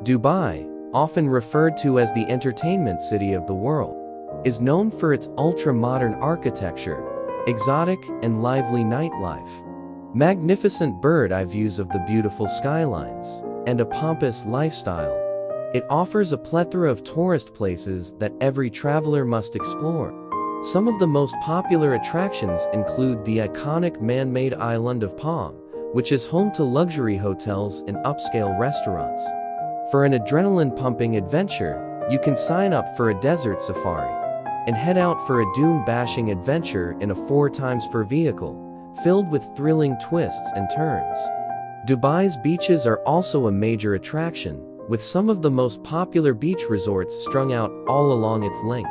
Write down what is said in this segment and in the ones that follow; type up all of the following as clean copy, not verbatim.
Dubai, often referred to as the entertainment city of the world, is known for its ultra-modern architecture, exotic and lively nightlife, magnificent bird-eye views of the beautiful skylines, and a pompous lifestyle. It offers a plethora of tourist places that every traveler must explore. Some of the most popular attractions include the iconic man-made island of Palm, which is home to luxury hotels and upscale restaurants. For an adrenaline-pumping adventure, you can sign up for a desert safari and head out for a dune-bashing adventure in a 4x4 vehicle, filled with thrilling twists and turns. Dubai's beaches are also a major attraction, with some of the most popular beach resorts strung out all along its length.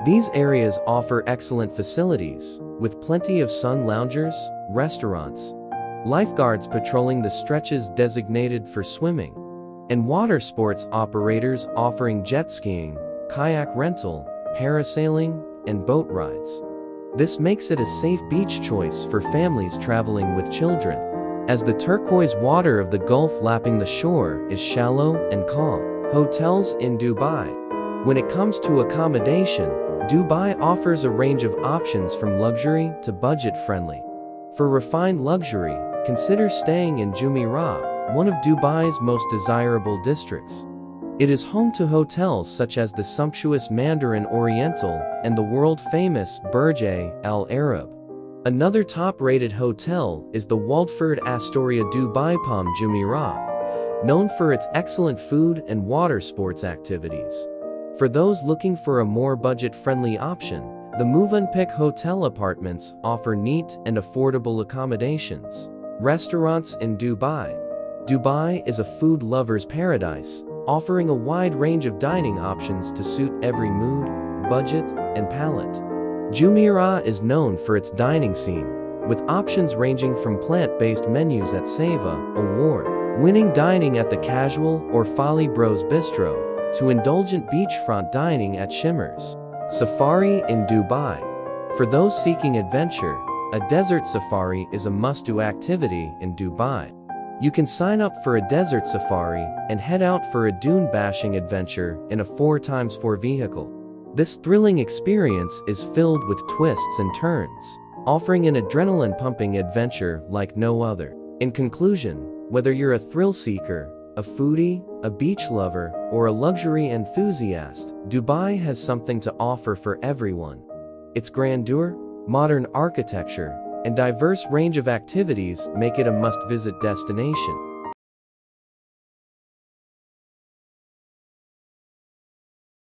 These areas offer excellent facilities, with plenty of sun loungers, restaurants, lifeguards patrolling the stretches designated for swimming, and water sports operators offering jet skiing, kayak rental, parasailing, and boat rides. This makes it a safe beach choice for families traveling with children, as the turquoise water of the Gulf lapping the shore is shallow and calm. Hotels in Dubai. When it comes to accommodation, Dubai offers a range of options from luxury to budget-friendly. For refined luxury, consider staying in Jumeirah, one of Dubai's most desirable districts. It is home to hotels such as the sumptuous Mandarin Oriental and the world-famous Burj Al Arab. Another top-rated hotel is the Waldford Astoria Dubai Palm Jumeirah, known for its excellent food and water sports activities. For those looking for a more budget-friendly option, the Movenpick Hotel Apartments offer neat and affordable accommodations. Restaurants in Dubai. Dubai is a food lover's paradise, offering a wide range of dining options to suit every mood, budget, and palate. Jumeirah is known for its dining scene, with options ranging from plant-based menus at Seva, award-winning dining at the Casual or Fali Bros Bistro, to indulgent beachfront dining at Shimmers. Safari in Dubai. For those seeking adventure, a desert safari is a must-do activity in Dubai. You can sign up for a desert safari and head out for a dune-bashing adventure in a 4x4 vehicle. This thrilling experience is filled with twists and turns, offering an adrenaline-pumping adventure like no other. In conclusion, whether you're a thrill seeker, a foodie, a beach lover, or a luxury enthusiast, Dubai has something to offer for everyone. Its grandeur, modern architecture, and diverse range of activities make it a must-visit destination.